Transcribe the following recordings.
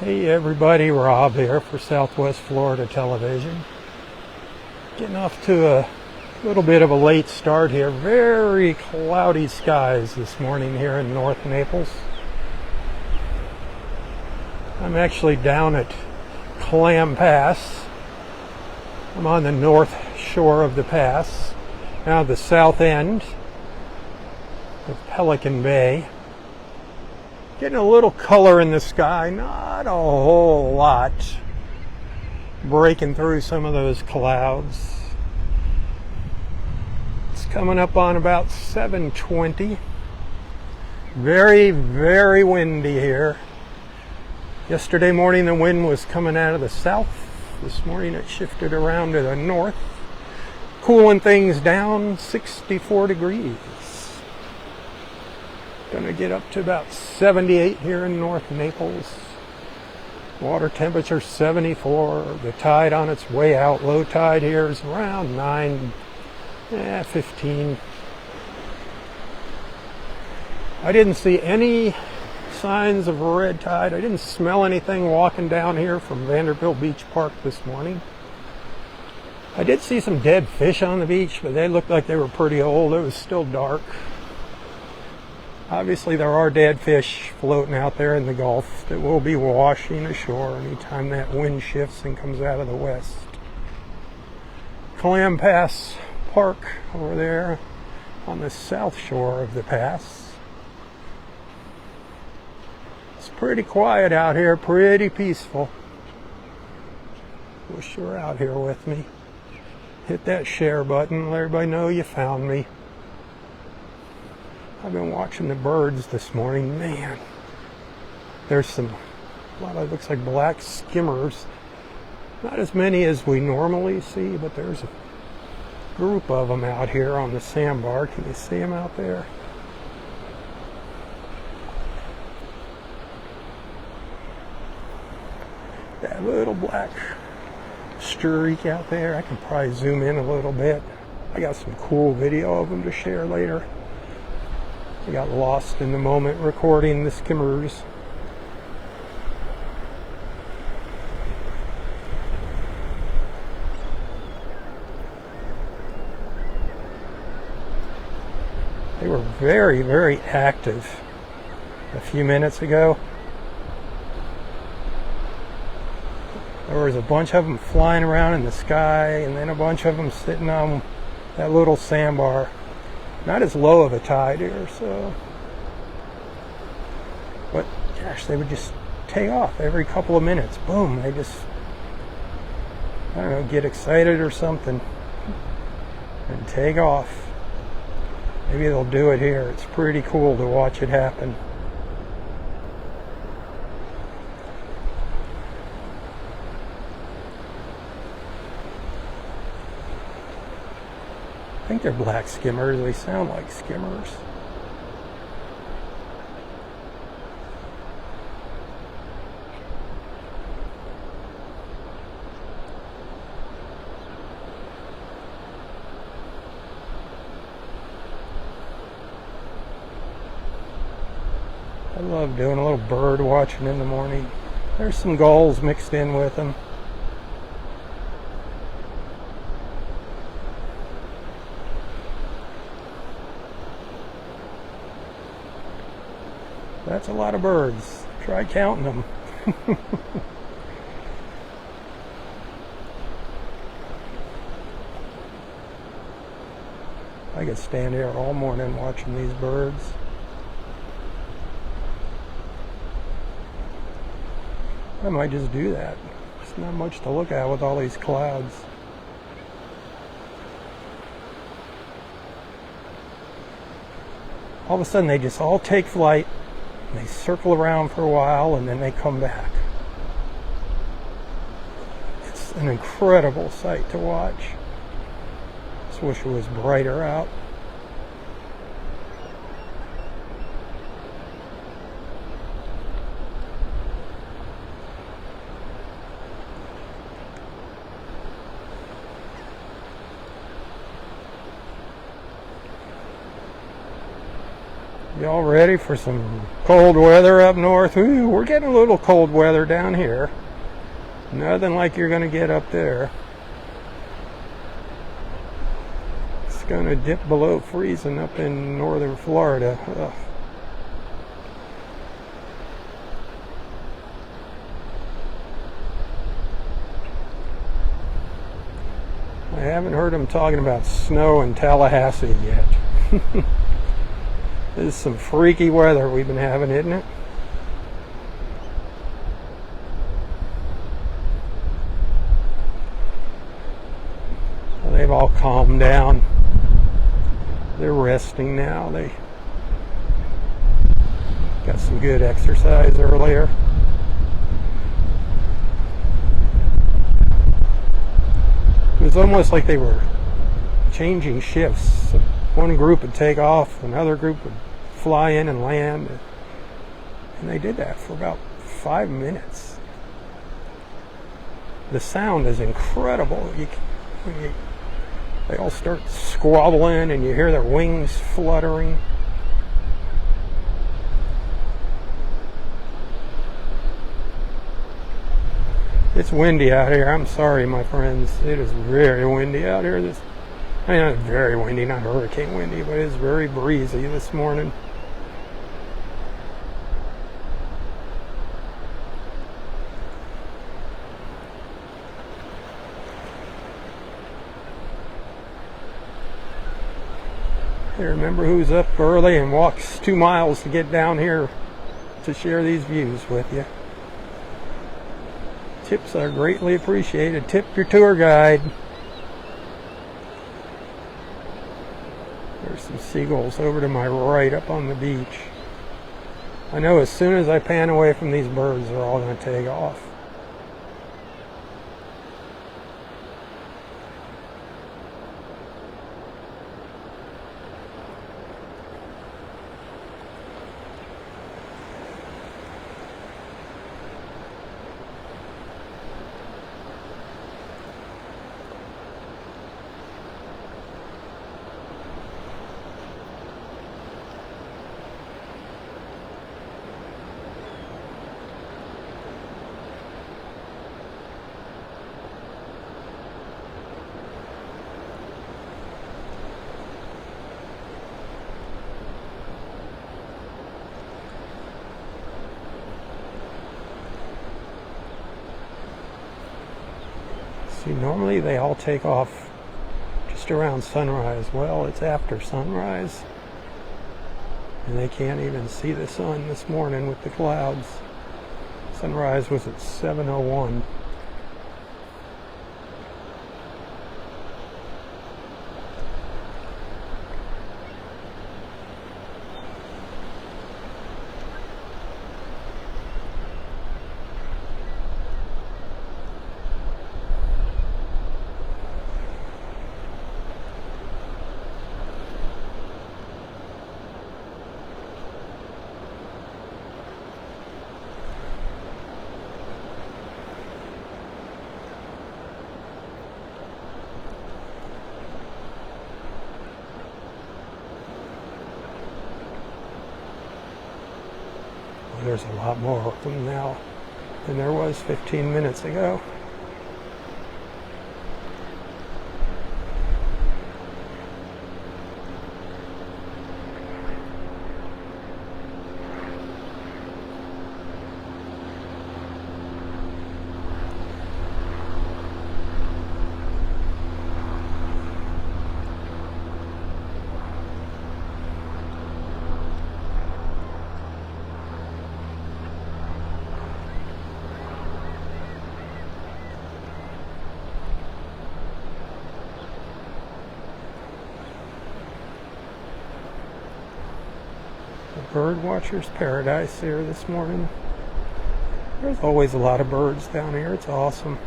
Hey everybody, Rob here for Southwest Florida Television. Getting off to a little bit of a late start here. Very cloudy skies this morning here in North Naples. I'm actually down at Clam Pass. I'm on the north shore of the pass, now the south end of Pelican Bay. Getting a little color in the sky, not a whole lot. Breaking through some of those clouds. It's coming up on about 7:20. Very, very windy here. Yesterday morning the wind was coming out of the south. This morning it shifted around to the north. Cooling things down, 64 degrees. Gonna get up to about 78 here in North Naples. Water temperature 74. The tide on its way out. Low tide here is around 15. I didn't see any signs of a red tide. I didn't smell anything walking down here from Vanderbilt Beach Park this morning. I did see some dead fish on the beach, but they looked like they were pretty old. It was still dark. Obviously there are dead fish floating out there in the Gulf that will be washing ashore anytime that wind shifts and comes out of the west. Clam Pass Park over there on the south shore of the pass. It's pretty quiet out here, pretty peaceful. Wish you were out here with me. Hit that share button, let everybody know you found me. I've been watching the birds this morning. Man, there's a lot of, looks like black skimmers. Not as many as we normally see, but there's a group of them out here on the sandbar. Can you see them out there? That little black streak out there. I can probably zoom in a little bit. I got some cool video of them to share later. I got lost in the moment recording the skimmers. They were very, very active a few minutes ago. There was a bunch of them flying around in the sky, and then a bunch of them sitting on that little sandbar. Not as low of a tide here, so. But gosh, they would just take off every couple of minutes. Boom, they just, I don't know, get excited or something and take off. Maybe they'll do it here. It's pretty cool to watch it happen. I think they're black skimmers. They sound like skimmers. I love doing a little bird watching in the morning. There's some gulls mixed in with them. That's a lot of birds. Try counting them. I could stand here all morning watching these birds. I might just do that. There's not much to look at with all these clouds. All of a sudden they just all take flight. They circle around for a while and then they come back. It's an incredible sight to watch. Just wish it was brighter out. Y'all ready for some cold weather up north? Ooh, we're getting a little cold weather down here. Nothing like you're going to get up there. It's going to dip below freezing up in northern Florida. Ugh. I haven't heard them talking about snow in Tallahassee yet. This is some freaky weather we've been having, isn't it? Well, they've all calmed down. They're resting now. They got some good exercise earlier. It was almost like they were changing shifts. One group would take off, another group would fly in and land. And they did that for about 5 minutes. The sound is incredible. They all start squabbling and you hear their wings fluttering. It's windy out here. I'm sorry, my friends. It is very windy out here. Not very windy, not hurricane windy, but it's very breezy this morning. Hey, remember who's up early and walks 2 miles to get down here to share these views with you. Tips are greatly appreciated. Tip your tour guide. There's some seagulls over to my right up on the beach. I know as soon as I pan away from these birds, they're all going to take off. See, normally they all take off just around sunrise. Well, it's after sunrise. And they can't even see the sun this morning with the clouds. Sunrise was at 7:01. There's a lot more of them now than there was 15 minutes ago. Bird watcher's paradise here this morning. There's always a lot of birds down here. It's awesome.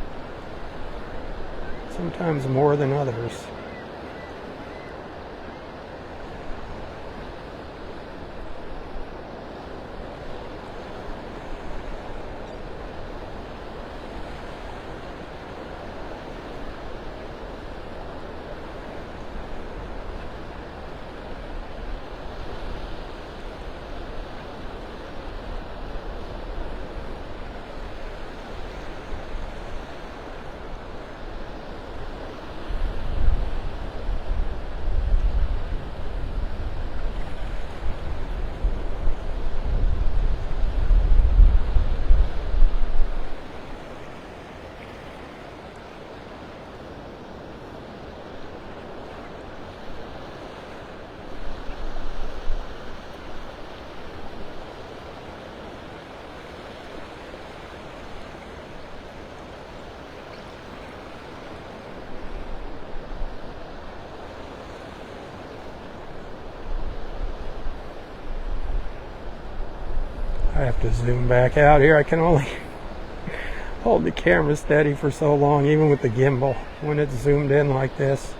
Sometimes more than others. have to zoom back out here. I can only hold the camera steady for so long, even with the gimbal, when it's zoomed in like this.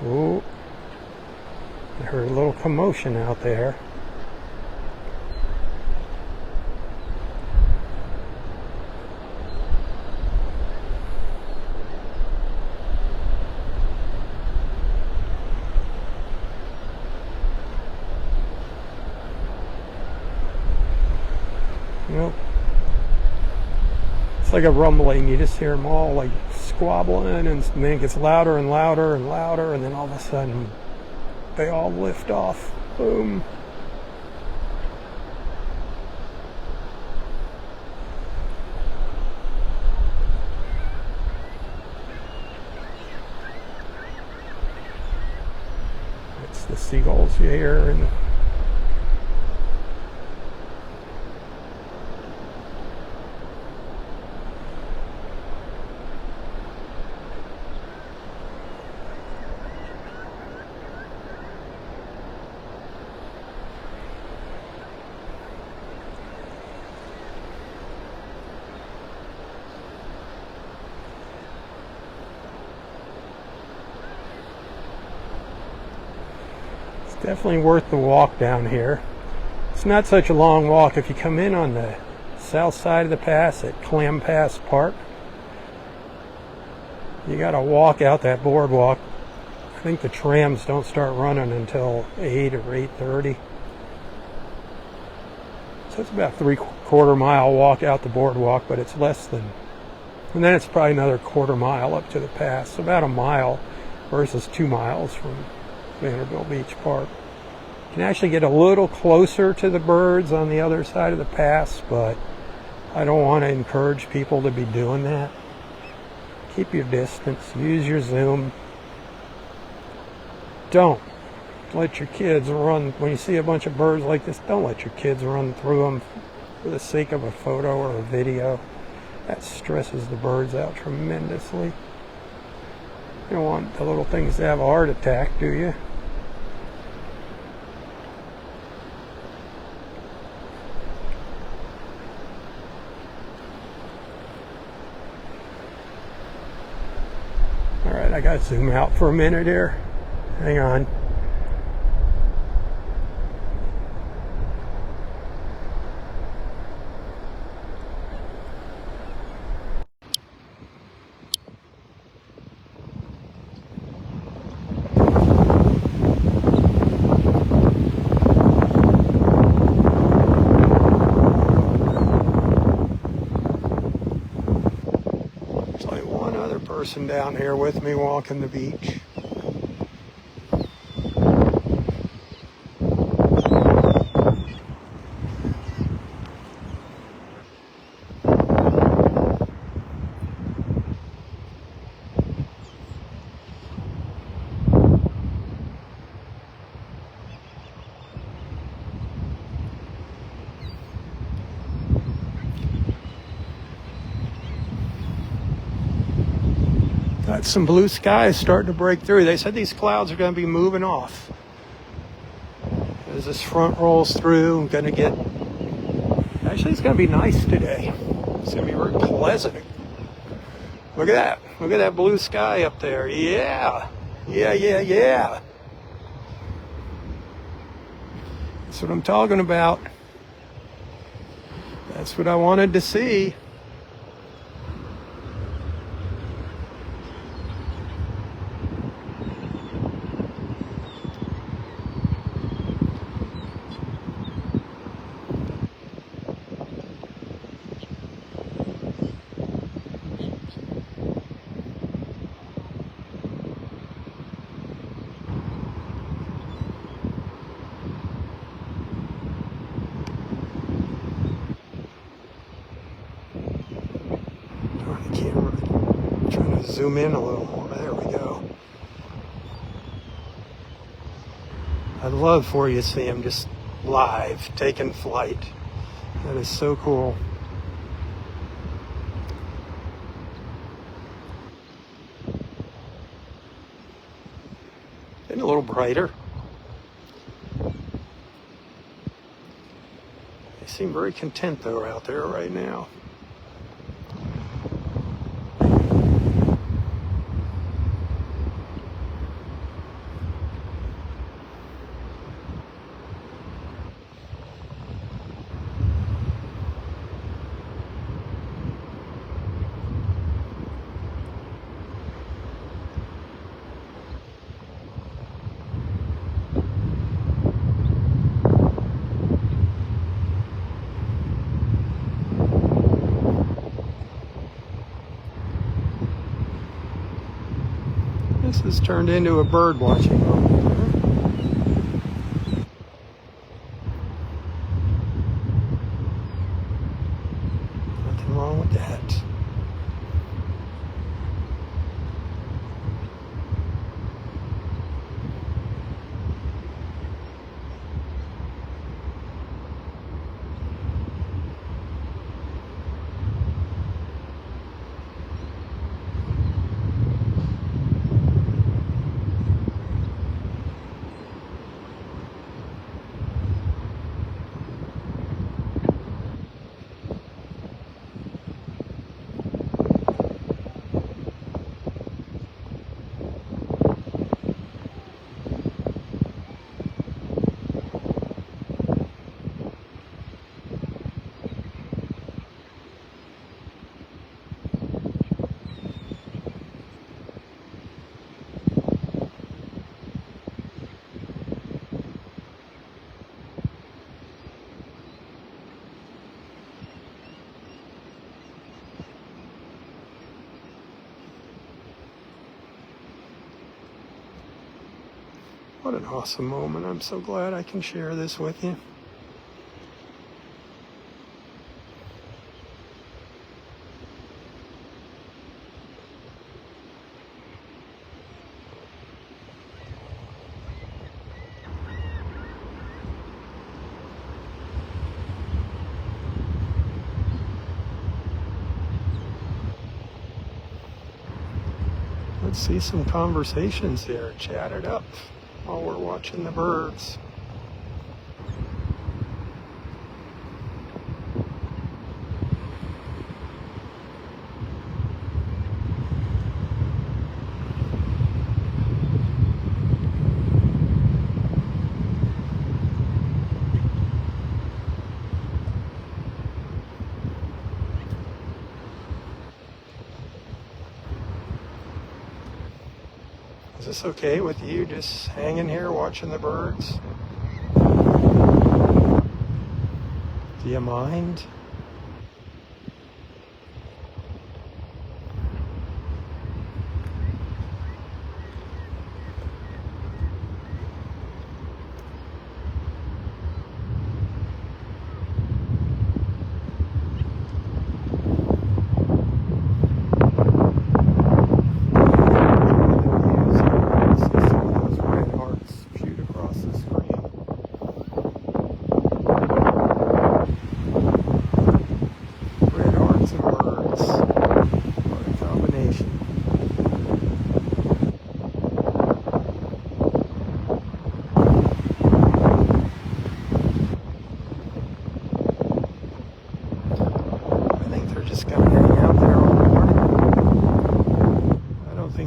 Ooh, I heard a little commotion out there. Nope. It's like a rumbling. You just hear them all like squabbling, and then it gets louder and louder and louder, and then all of a sudden they all lift off. Boom. It's the seagulls you hear, and definitely worth the walk down here. It's not such a long walk. If you come in on the south side of the pass at Clam Park, you got to walk out that boardwalk. I think the trams don't start running until 8 or 8:30. So it's about a 3/4 mile walk out the boardwalk, but it's less than, and then it's probably another 1/4 mile up to the pass. So about a mile versus 2 miles from Vanderbilt Beach Park. You can actually get a little closer to the birds on the other side of the pass, but I don't want to encourage people to be doing that. Keep your distance, use your zoom. Don't let your kids run, when you see a bunch of birds like this, don't let your kids run through them for the sake of a photo or a video. That stresses the birds out tremendously. You don't want the little things to have a heart attack, do you? Alright, I gotta zoom out for a minute here. Hang on. Person down here with me walking the beach. Got some blue skies starting to break through. They said these clouds are going to be moving off as this front rolls through. I'm going to get, actually it's going to be nice today. It's going to be very pleasant. Look at that. Look at that blue sky up there. Yeah. Yeah. That's what I'm talking about. That's what I wanted to see. Zoom in a little more. There we go. I'd love for you to see them just live, taking flight. That is so cool. Getting a little brighter. seem very content though out there right now. This has turned into a bird watching moment. Nothing wrong with that. What an awesome moment. I'm so glad I can share this with you. Let's see some conversations here chatted up while we're watching the birds. Is this okay with you, just hanging here watching the birds? Do you mind?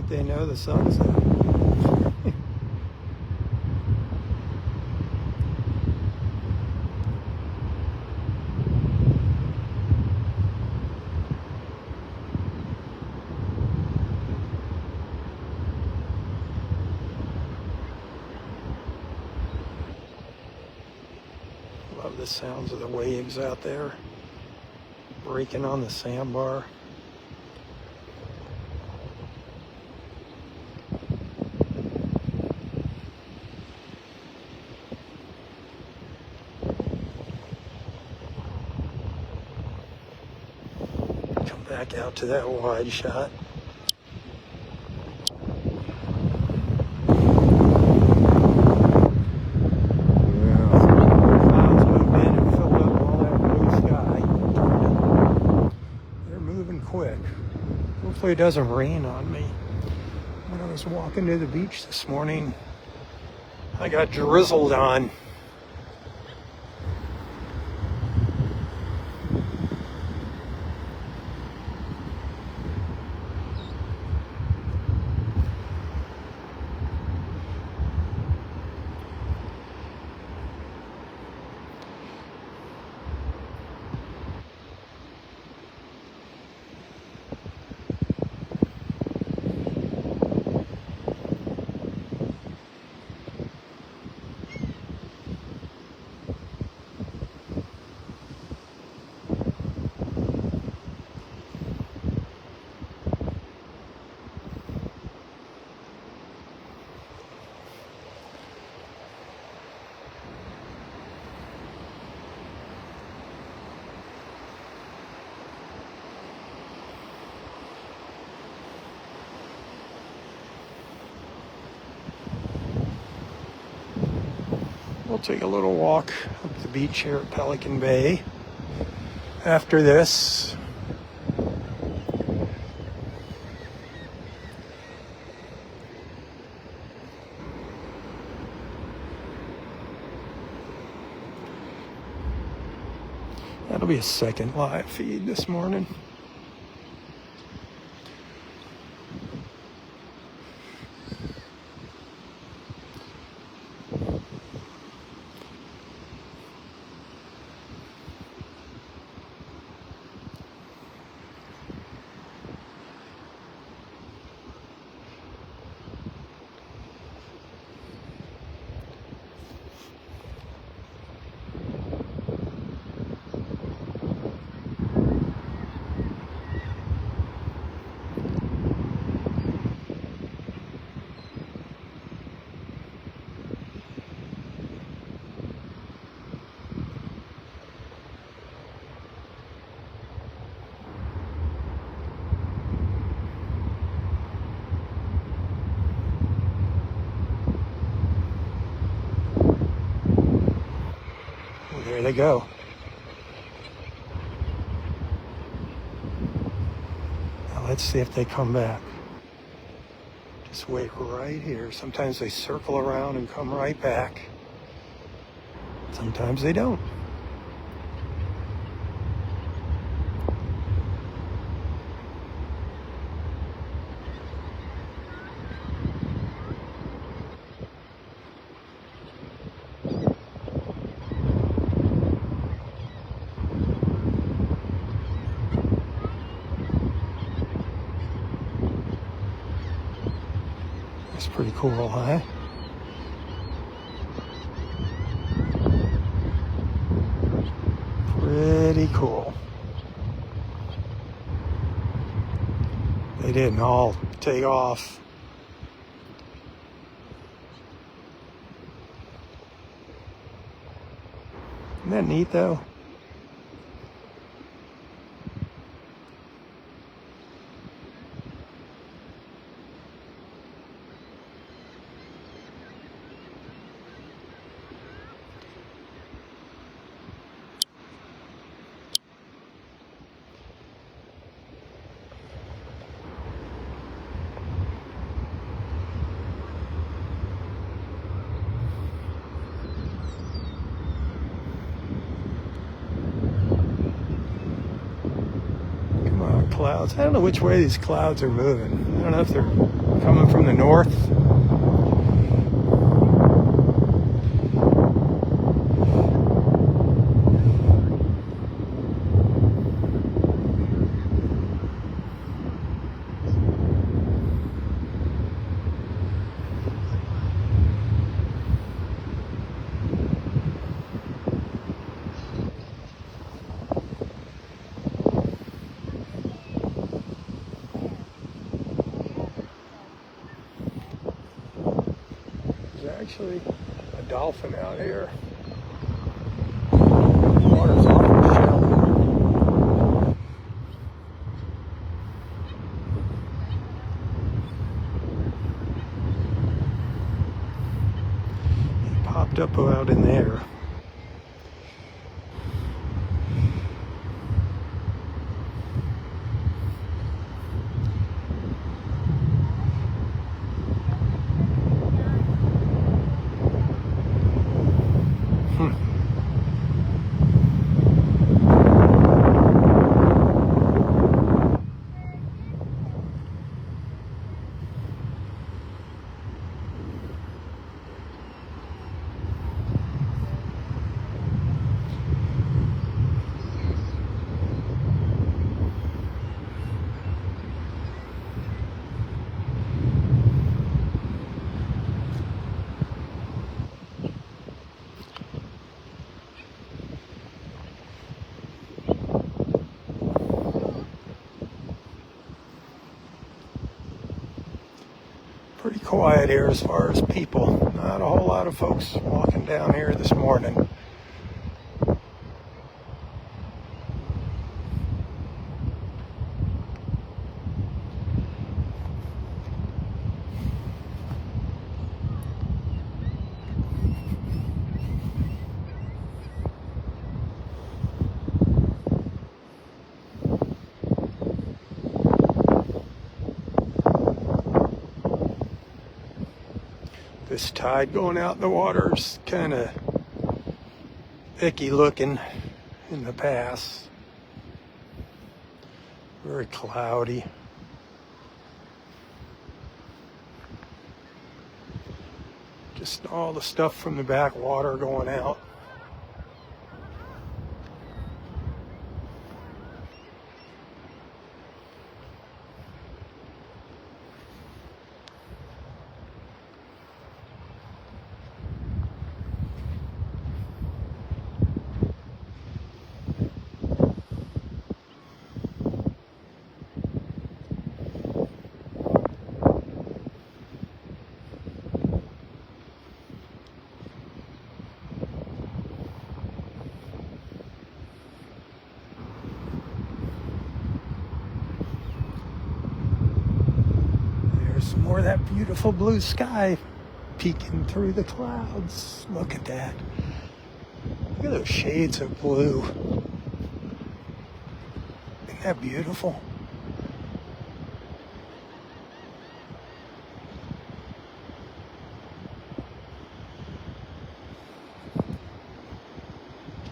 They know the sun's out. Love the sounds of the waves out there breaking on the sandbar. Back out to that wide shot. Clouds moved in and filled up all that blue sky. They're moving quick. Hopefully it doesn't rain on me. When I was walking to the beach this morning, I got drizzled on. we'll take a little walk up the beach here at Pelican Bay after this. That'll be a second live feed this morning. There they go. Now let's see if they come back. Just wait right here. Sometimes they circle around and come right back. Sometimes they don't. That's pretty cool, huh? Pretty cool. They didn't all take off. Isn't that neat, though? Clouds. I don't know which way these clouds are moving. I don't know if they're coming from the north. Actually a dolphin out here. The water's awful shallow. He popped up out in there. Pretty quiet here as far as people. Not a whole lot of folks walking down here this morning. This tide going out in the water is kind of icky looking in the pass. Very cloudy. Just all the stuff from the backwater going out. Some more of that beautiful blue sky peeking through the clouds. Look at that. Look at those shades of blue. Isn't that beautiful?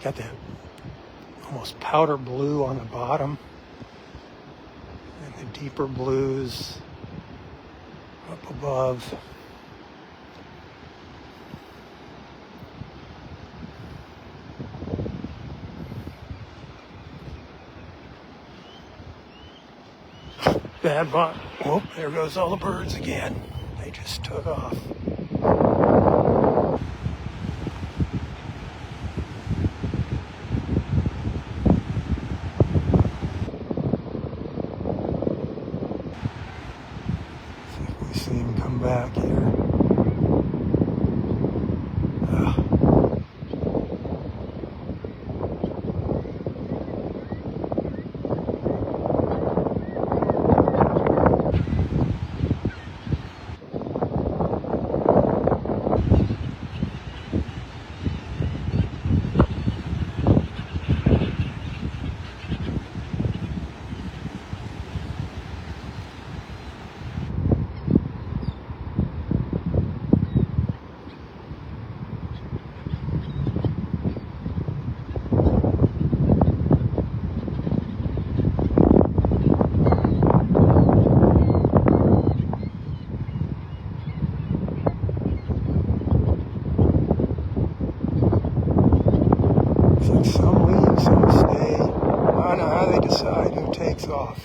Got that almost powder blue on the bottom and the deeper blues up above. Bad bot. Whoop, there goes all the birds again. They just took off. See him come back here. Some leave, some stay. I don't know how they decide who takes off.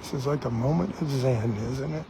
This is like a moment of Zen, isn't it?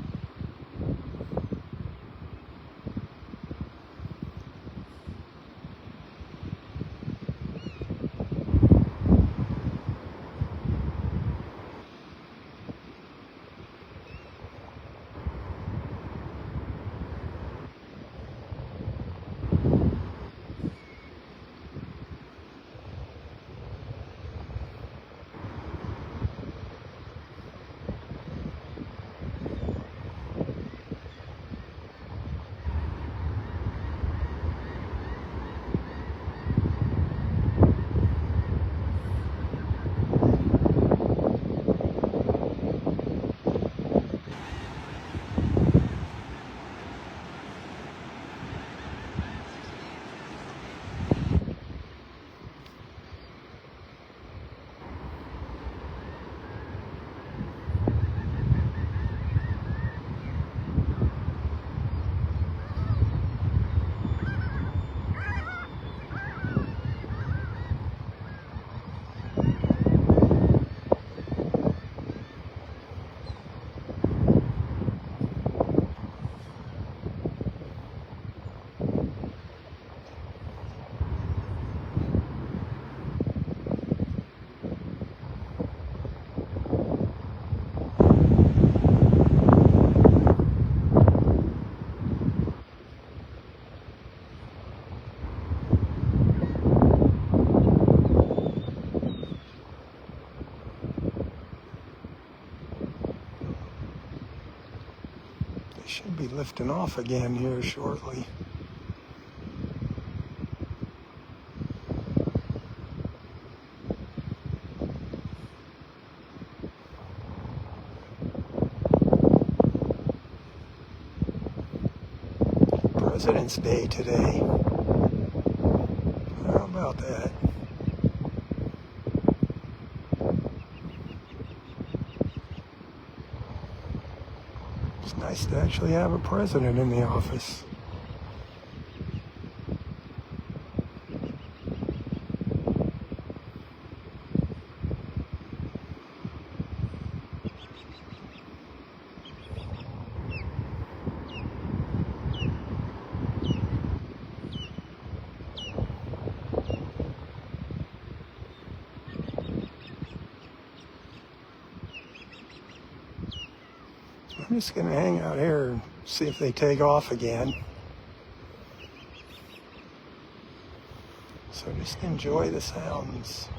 Should be lifting off again here shortly. President's Day today. How about that? It's nice to actually have a president in the office. I'm just going to hang out here and see if they take off again. So just enjoy the sounds.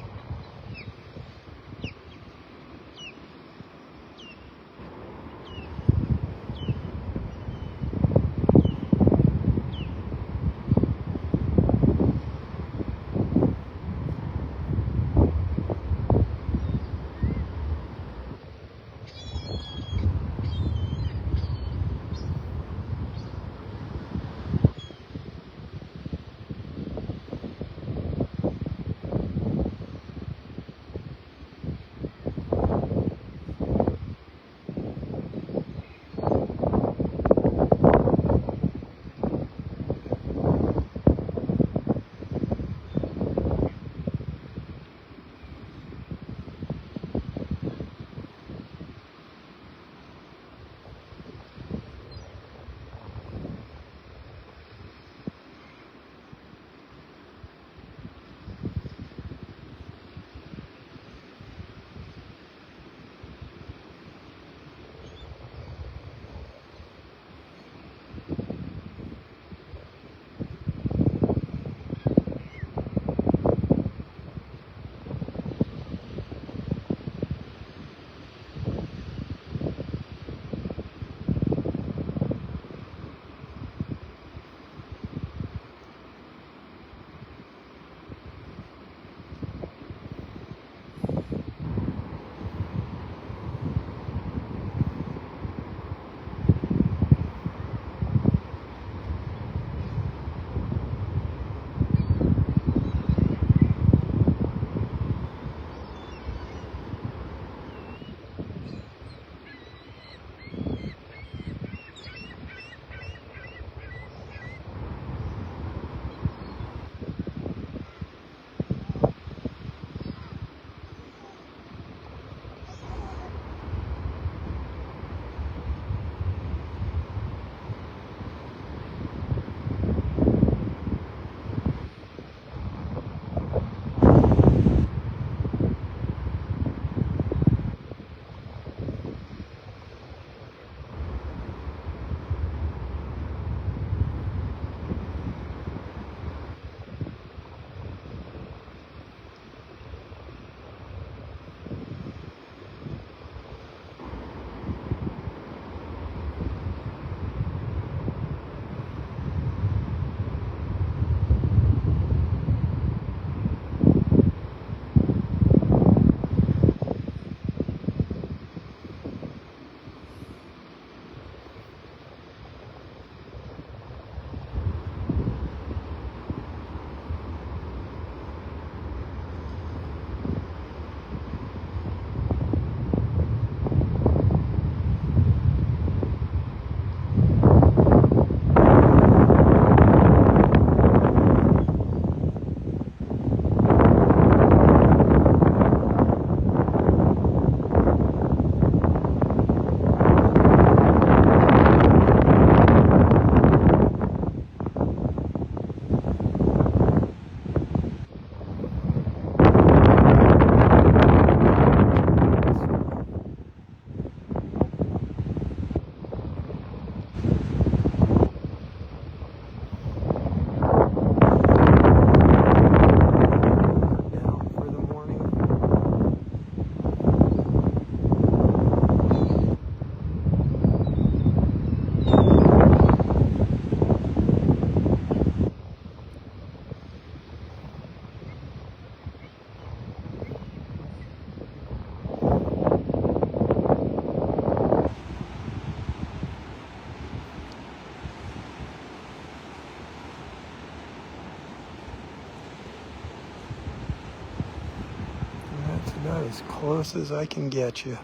About as close as I can get you.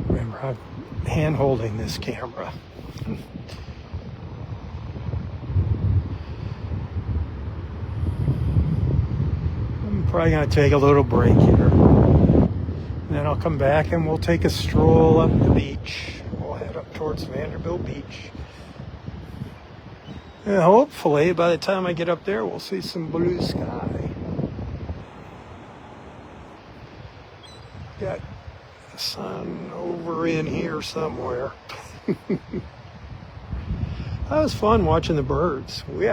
Remember, I'm hand holding this camera. I'm probably going to take a little break here. And then I'll come back and we'll take a stroll up the beach. We'll head up towards Vanderbilt Beach. And hopefully, by the time I get up there, we'll see some blue sky. Got the sun over in here somewhere. That was fun watching the birds. I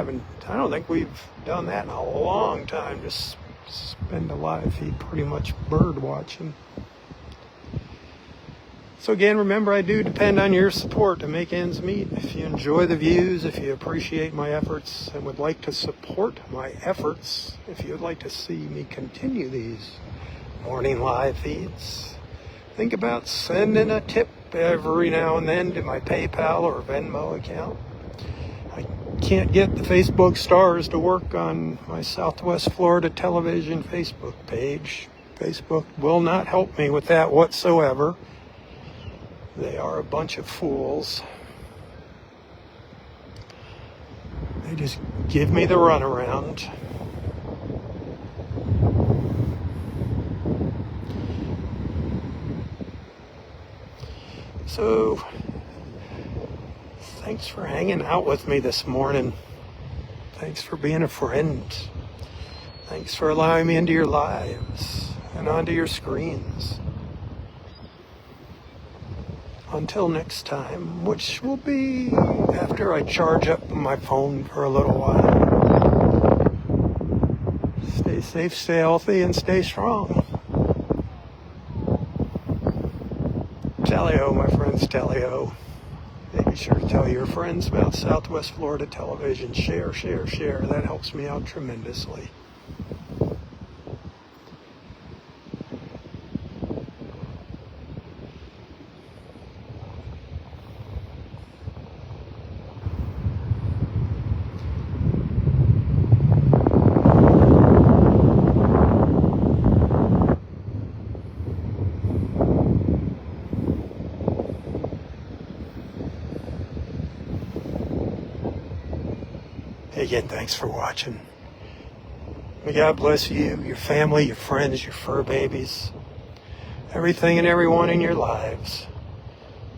don't think we've done that in a long time. Just spend a live feed pretty much bird watching. So again, remember, I do depend on your support to make ends meet. If you enjoy the views, if you appreciate my efforts and would like to support my efforts, if you would like to see me continue these morning live feeds, think about sending a tip every now and then to my PayPal or Venmo account. I can't get the Facebook stars to work on my Southwest Florida television Facebook page. Facebook will not help me with that whatsoever. They are a bunch of fools. They just give me the runaround. So, thanks for hanging out with me this morning. Thanks for being a friend. Thanks for allowing me into your lives and onto your screens. Until next time, which will be after I charge up my phone for a little while. Stay safe, stay healthy, and stay strong. Tally-ho, my friends, tally-ho. Be sure to tell your friends about Southwest Florida television. Share, share, share. That helps me out tremendously. Again, thanks for watching. May God bless you, your family, your friends, your fur babies, everything and everyone in your lives.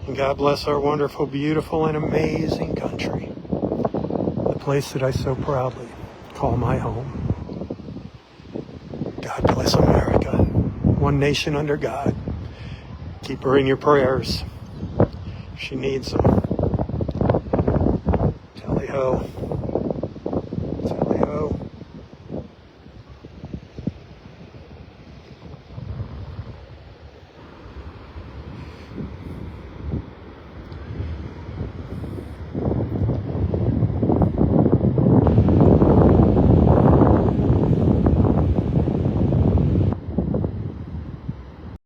And God bless our wonderful, beautiful, and amazing country, the place that I so proudly call my home. God bless America, one nation under God. Keep her in your prayers. She needs them. Tally-ho.